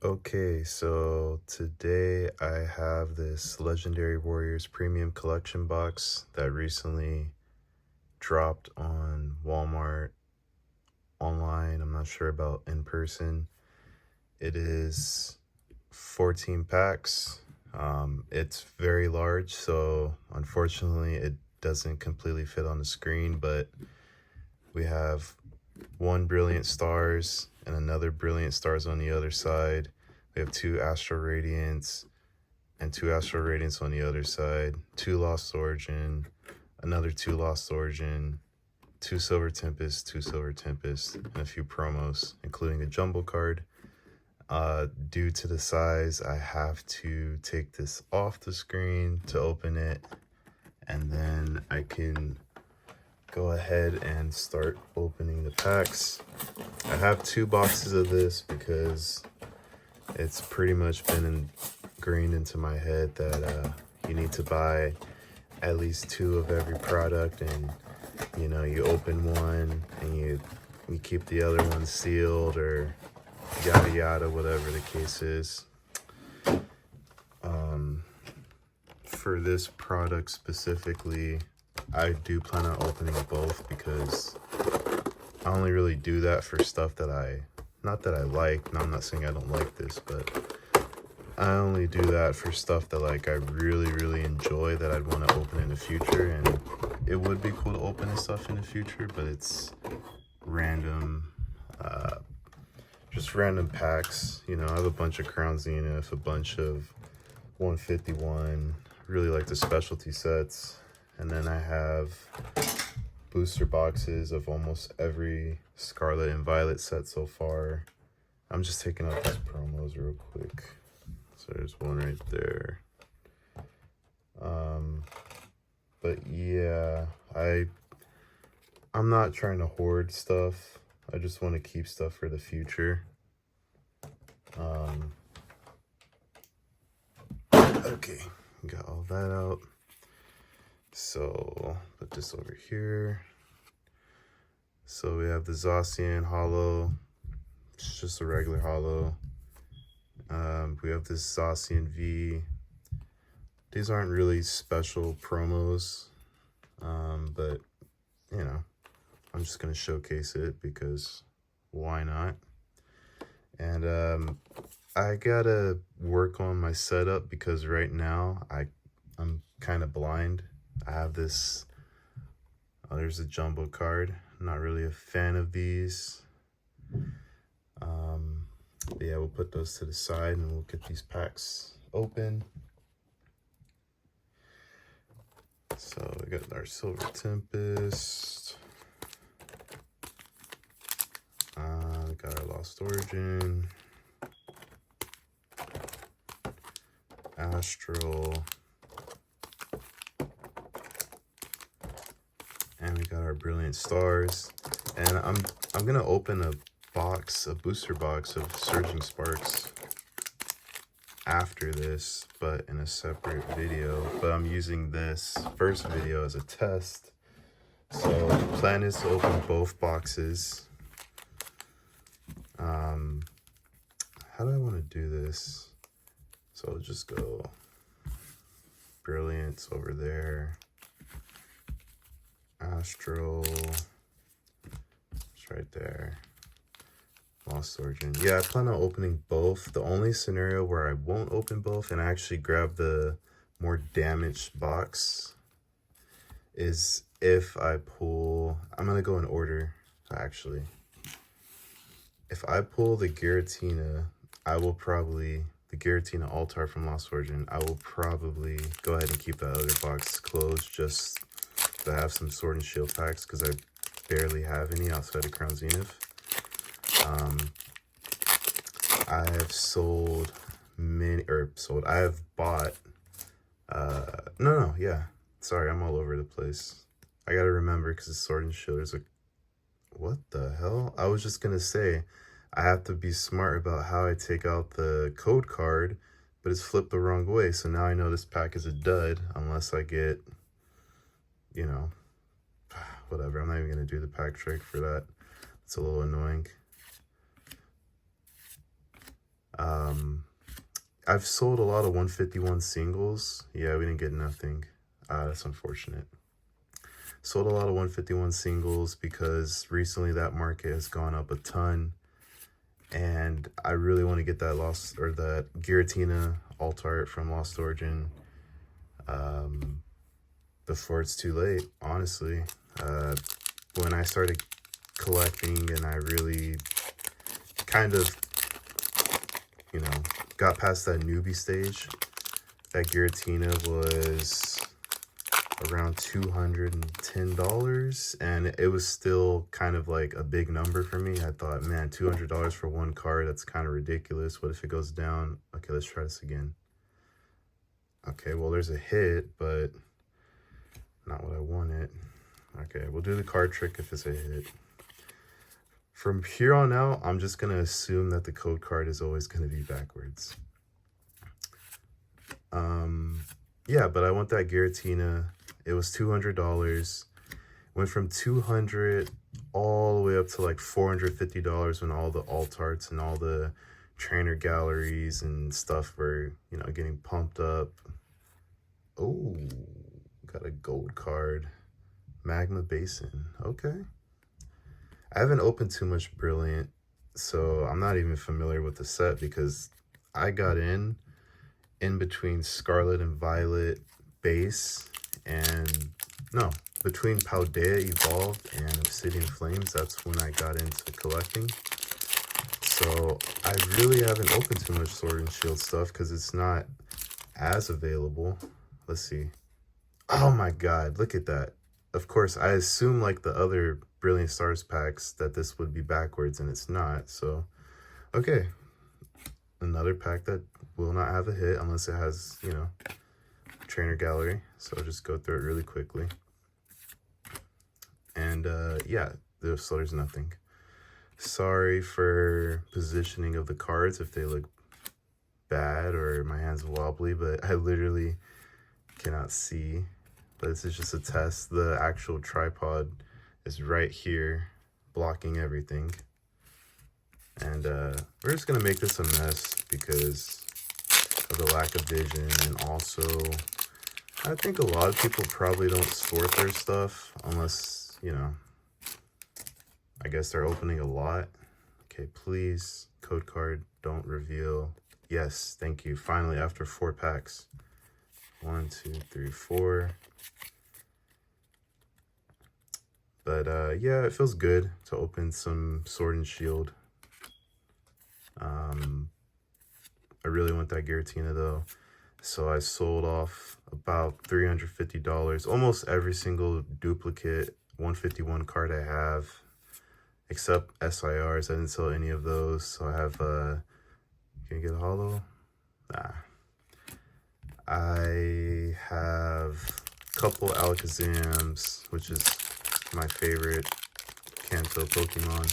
Okay, so today I have this Legendary Warriors Premium Collection box that recently dropped on Walmart online. I'm not sure about in person. It is 14 packs. It's very large, so unfortunately it doesn't completely fit on the screen, but we have one Brilliant Stars and another Brilliant Stars on the other side. We have two Astral Radiants and two Astral Radiants on the other side, two Lost Origin, another two Lost Origin, two Silver Tempest, two Silver Tempest, and a few promos, including a jumbo card. Due to the size, I have to take this off the screen to open it, and then I can go ahead and start opening the packs. I have two boxes of this because it's pretty much been ingrained into my head that you need to buy at least two of every product, and you open one and you keep the other one sealed, or yada yada, whatever the case is. For this product specifically, I do plan on opening both because I only really do that for stuff that not that I like. No, I'm not saying I don't like this, but I only do that for stuff that I really enjoy, that I'd want to open in the future. And it would be cool to open this stuff in the future, but it's random, just random packs. I have a bunch of Crown Zenith, a bunch of 151, really like the specialty sets, and then I have booster boxes of almost every Scarlet and Violet set so far. I'm just taking out these promos real quick. So there's one right there. But yeah, I'm not trying to hoard stuff. I just want to keep stuff for the future. Okay, got all that out. So put this over here. So we have the Zacian Hollow. It's just a regular hollow. We have this Zacian V. These aren't really special promos, but I'm just gonna showcase it because why not? And I gotta work on my setup because right now I'm kind of blind. I have this. Oh, there's a jumbo card. I'm not really a fan of these. But yeah, we'll put those to the side and we'll get these packs open. So we got our Silver Tempest. We got our Lost Origin. Astral. And we got our Brilliant Stars. And I'm gonna open a booster box of Surging Sparks after this, but in a separate video. But I'm using this first video as a test. So the plan is to open both boxes. How do I want to do this? So I'll just go Brilliance over there. Astral. It's right there. Lost Origin. Yeah, I plan on opening both. The only scenario where I won't open both and I actually grab the more damaged box is if I pull... I'm going to go in order, actually. If I pull the Giratina, I will probably... The Giratina Altar from Lost Origin, I will probably go ahead and keep that other box closed just to have some Sword and Shield packs, because I barely have any outside of Crown Zenith. I have I have bought, sorry, I'm all over the place. I gotta remember, because it's Sword and Shield, there's what the hell? I was just gonna say, I have to be smart about how I take out the code card, but it's flipped the wrong way, so now I know this pack is a dud, unless I get, whatever, I'm not even gonna do the pack trick for that. It's a little annoying. I've sold a lot of 151 singles. Yeah, we didn't get nothing. That's unfortunate. Sold a lot of 151 singles because recently that market has gone up a ton. And I really want to get that that Giratina alt art from Lost Origin before it's too late, honestly. When I started collecting and I really kind of, got past that newbie stage, that Giratina was around $210, and it was still kind of like a big number for me. I thought, man, $200 for one card, that's kind of ridiculous. What if it goes down? Okay, let's try this again. Okay, well, there's a hit, but not what I wanted. Okay, we'll do the card trick if it's a hit. From here on out, I'm just going to assume that the code card is always going to be backwards. Yeah, but I want that Giratina. It was $200. Went from $200 all the way up to like $450 when all the alt arts and all the trainer galleries and stuff were, getting pumped up. Oh, got a gold card. Magma Basin. Okay. I haven't opened too much Brilliant, so I'm not even familiar with the set because I got in between Scarlet and Violet base and between Paldea Evolved and Obsidian Flames. That's when I got into collecting. So I really haven't opened too much Sword and Shield stuff because it's not as available. Let's see. Oh my god, look at that. Of course, I assume like the other Brilliant Stars packs that this would be backwards, and it's not. So, okay. Another pack that will not have a hit unless it has, trainer gallery. So I'll just go through it really quickly. And yeah, so there's nothing. Sorry for positioning of the cards if they look bad or my hand's wobbly, but I literally cannot see. But this is just a test. The actual tripod is right here blocking everything. And we're just gonna make this a mess because of the lack of vision, and also I think a lot of people probably don't sort their stuff unless, I guess they're opening a lot. Okay, please, code card, don't reveal. Yes, thank you. Finally, after 4 packs. 1, 2, 3, 4. But yeah, it feels good to open some Sword and Shield. I really want that Giratina though. So I sold off about $350. Almost every single duplicate 151 card I have, except SIRs. I didn't sell any of those. So I have, can you get a holo? Nah. I have a couple Alakazams, which is my favorite Kanto Pokemon.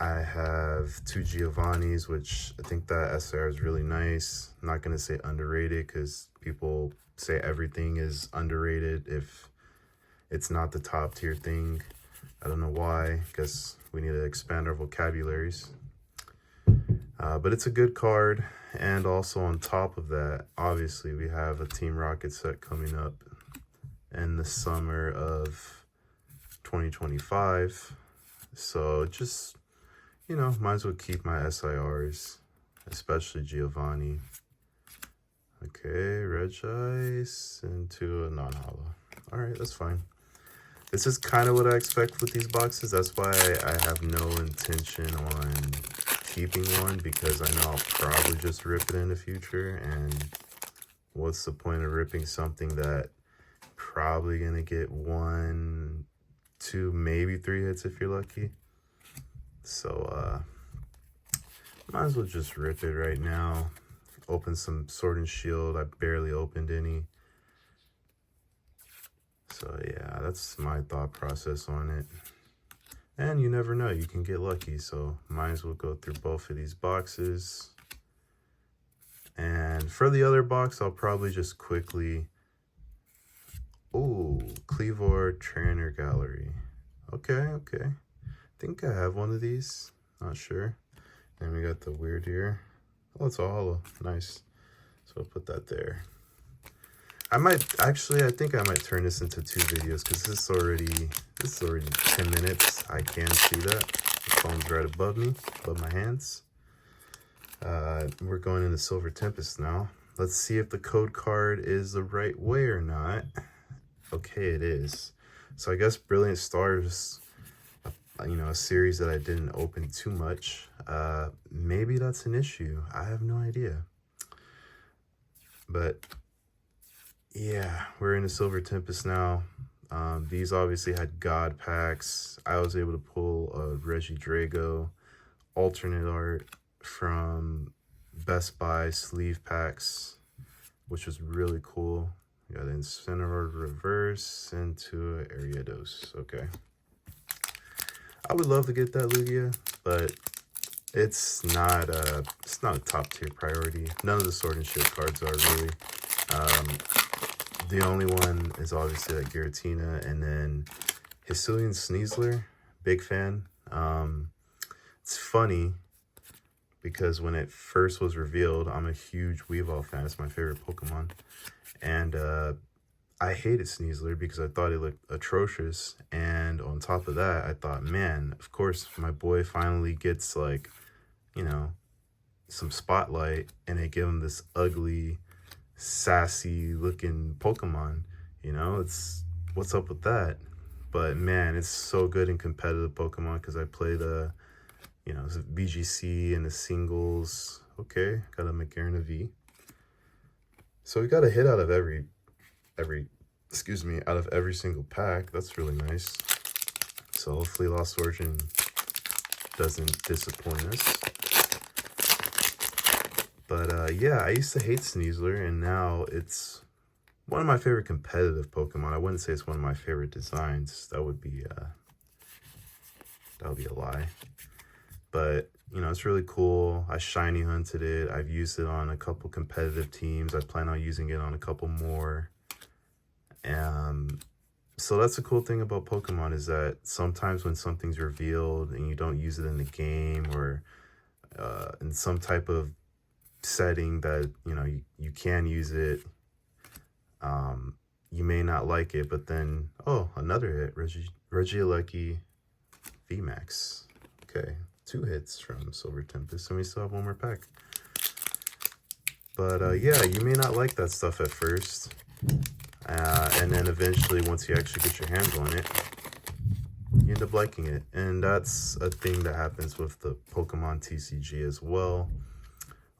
I have 2 Giovannis, which I think that SR is really nice. I'm not going to say underrated because people say everything is underrated if it's not the top tier thing. I don't know why, because we need to expand our vocabularies. But it's a good card. And also on top of that, obviously we have a Team Rocket set coming up in the summer of 2025. So just, might as well keep my SIRs, especially Giovanni. Okay, Regice into a non-holo. All right, that's fine. This is kind of what I expect with these boxes. That's why I have no intention on keeping one, because I know I'll probably just rip it in the future. And what's the point of ripping something that probably gonna get 1, 2, maybe 3 hits if you're lucky? So might as well just rip it right now. Open some Sword and Shield. I barely opened any. So yeah, that's my thought process on it. And you never know, you can get lucky. So might as well go through both of these boxes. And for the other box, I'll probably just quickly... Oh, Kleavor Trainer Gallery. Okay. I think I have one of these. Not sure. And we got the weird ear. Oh, it's a holo. Nice. So I'll put that there. I think I might turn this into 2 videos because this is already 10 minutes. I can see that. The phone's right above me, above my hands. We're going into Silver Tempest now. Let's see if the code card is the right way or not. Okay, it is. So I guess Brilliant Stars, you know, a series that I didn't open too much. Maybe that's an issue. I have no idea. But yeah, we're in the Silver Tempest now. These obviously had God packs. I was able to pull a Regidrago alternate art from Best Buy sleeve packs, which was really cool. We got Incineroar reverse into Ariados. Okay. I would love to get that Lugia, but it's not a top tier priority. None of the Sword and Shield cards are really. The only one is obviously like Giratina, and then Hisuian Sneasler. Big fan. It's funny because when it first was revealed, I'm a huge Weavile fan. It's my favorite Pokemon. And I hated Sneasler because I thought it looked atrocious. And on top of that, I thought, man, of course, my boy finally gets, like, you know, some spotlight. And they give him this ugly, sassy looking Pokemon. You know, it's, what's up with that? But man, it's so good in competitive Pokemon because I play the, you know, VGC and the singles. Okay, got a McGarren V. So we got a hit out of every single pack. That's really nice. So hopefully Lost Origin doesn't disappoint us. But yeah, I used to hate Sneasler, and now it's one of my favorite competitive Pokemon. I wouldn't say it's one of my favorite designs. That would be a lie. But you know, it's really cool. I shiny hunted it. I've used it on a couple competitive teams. I plan on using it on a couple more. So that's the cool thing about Pokemon, is that sometimes when something's revealed and you don't use it in the game or in some type of setting that, you know, you can use it, you may not like it, but then, oh, another hit, Regieleki VMAX. Okay. 2 hits from Silver Tempest, and we still have 1 more pack. But yeah, you may not like that stuff at first, and then eventually, once you actually get your hands on it, you end up liking it. And that's a thing that happens with the Pokemon TCG as well.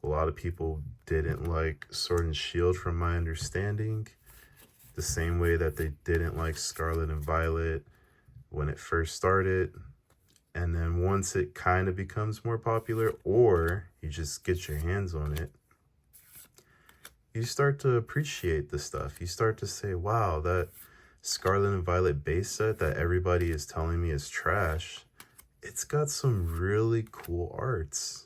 A lot of people didn't like Sword and Shield, from my understanding, the same way that they didn't like Scarlet and Violet when it first started. And then once it kind of becomes more popular, or you just get your hands on it, you start to appreciate the stuff. You start to say, wow, that Scarlet and Violet base set that everybody is telling me is trash, it's got some really cool arts.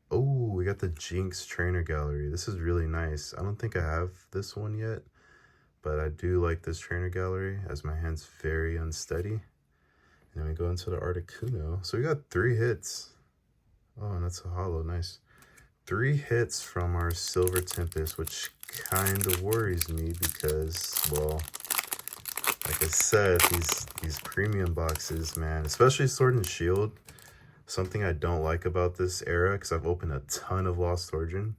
Oh, we got the Jinx Trainer Gallery. This is really nice. I don't think I have this one yet, but I do like this Trainer Gallery, as my hand's very unsteady. And then we go into the Articuno. So we got 3 hits. Oh, and that's a holo. Nice. 3 hits from our Silver Tempest, which kind of worries me because, well, like I said, these premium boxes, man, especially Sword and Shield, something I don't like about this era, because I've opened a ton of Lost Origin.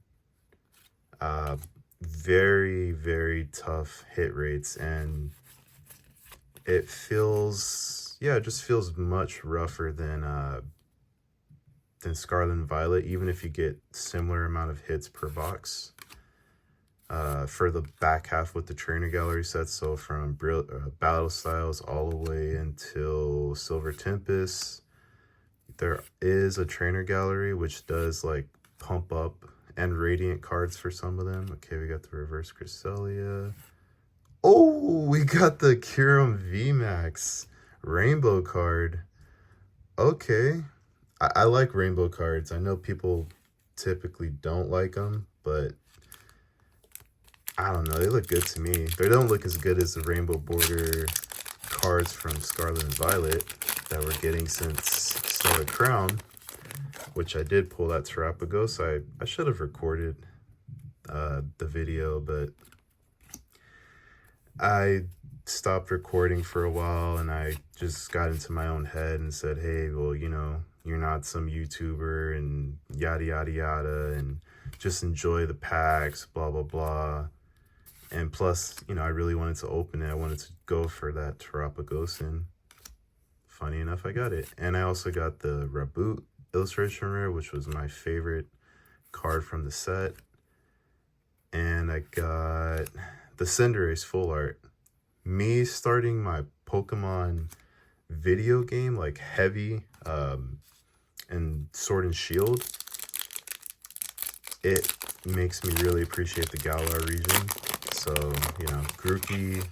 Very, very tough hit rates, and it feels, yeah, it just feels much rougher than Scarlet and Violet, even if you get similar amount of hits per box. For the back half with the Trainer Gallery sets, so from Battle Styles all the way until Silver Tempest, there is a Trainer Gallery which does like pump up and Radiant cards for some of them. Okay, we got the Reverse Cresselia. Oh, we got the Kyurem VMAX Rainbow card. Okay, I like rainbow cards. I know people typically don't like them, but I don't know, they look good to me. They don't look as good as the rainbow border cards from Scarlet and Violet that we're getting since Stellar Crown, which I did pull that Terapagos. I should have recorded the video, but I stopped recording for a while and I just got into my own head and said, hey, well, you know, you're not some YouTuber and yada, yada, yada, and just enjoy the packs, blah, blah, blah. And plus, you know, I really wanted to open it. I wanted to go for that Terapagos. Funny enough, I got it. And I also got the Raboot illustration rare, which was my favorite card from the set. And I got the Cinderace full art. Me starting my Pokemon video game, like heavy, and Sword and Shield, it makes me really appreciate the Galar region. So, you know, Grookey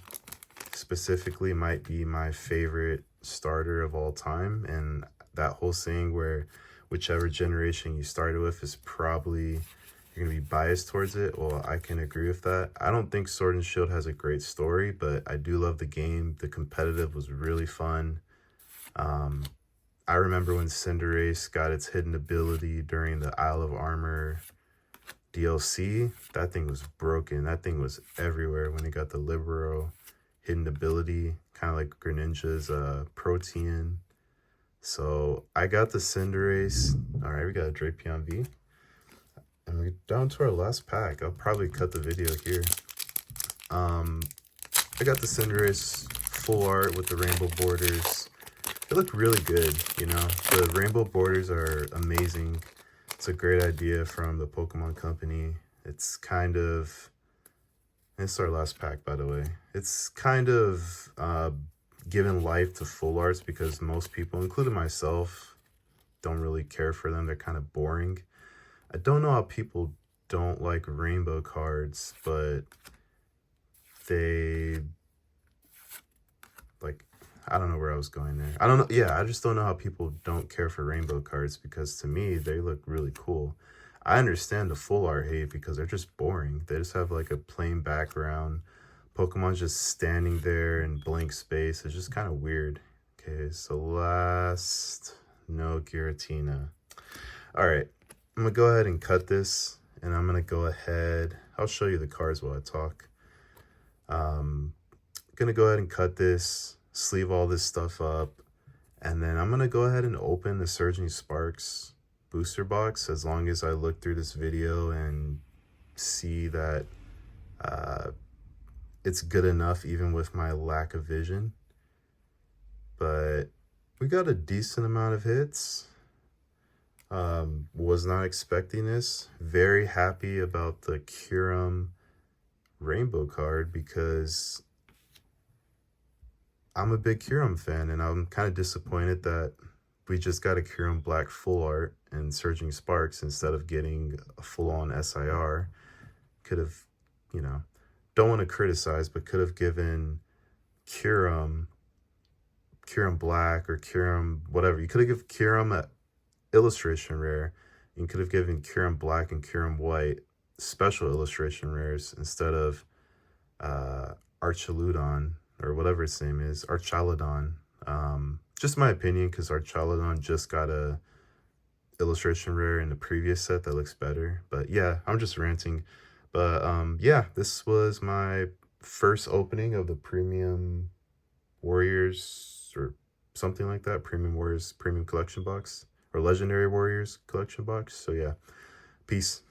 specifically might be my favorite starter of all time, and that whole saying where whichever generation you started with is probably you're gonna be biased towards it. Well, I can agree with that. I don't think Sword and Shield has a great story, but I do love the game. The competitive was really fun. I remember when Cinderace got its hidden ability during the Isle of Armor DLC. That thing was broken. That thing was everywhere when it got the Libero hidden ability, kind of like Greninja's Protean. So I got the Cinderace. All right, we got a Drapion V. And we're down to our last pack. I'll probably cut the video here. I got the Cinderace full art with the rainbow borders. They look really good, you know. The rainbow borders are amazing. It's a great idea from the Pokemon Company. It's kind of... It's our last pack, by the way. It's kind of given life to full arts because most people, including myself, don't really care for them. They're kind of boring. I don't know how people don't like rainbow cards, but they... like, I don't know where I was going there. I don't know. Yeah, I just don't know how people don't care for rainbow cards because to me, they look really cool. I understand the full art hate because they're just boring. They just have like a plain background. Pokemon's just standing there in blank space. It's just kind of weird. Okay, so last, no Giratina. All right, I'm gonna go ahead and cut this and I'm gonna go ahead. I'll show you the cards while I talk. Gonna go ahead and cut this, sleeve all this stuff up, and then I'm gonna go ahead and open the Surging Sparks booster box as long as I look through this video and see that it's good enough even with my lack of vision. But we got a decent amount of hits. Was not expecting this. Very happy about the Kyurem rainbow card because I'm a big Kyurem fan, and I'm kind of disappointed that we just got a Kyurem Black full art and Surging Sparks instead of getting a full-on SIR. Could have, you know, don't want to criticize, but could have given Kyurem Black or Kyurem whatever. You could have given Kyurem an illustration rare. You could have given Kyurem Black and Kyurem White special illustration rares instead of Archaludon, or whatever its name is, Archaludon. Just my opinion, because Archaludon just got a illustration rare in the previous set that looks better. But yeah, I'm just ranting. But yeah, this was my first opening of the Premium Warriors or something like that. Premium Warriors Premium Collection Box, or Legendary Warriors Collection Box. So yeah, peace.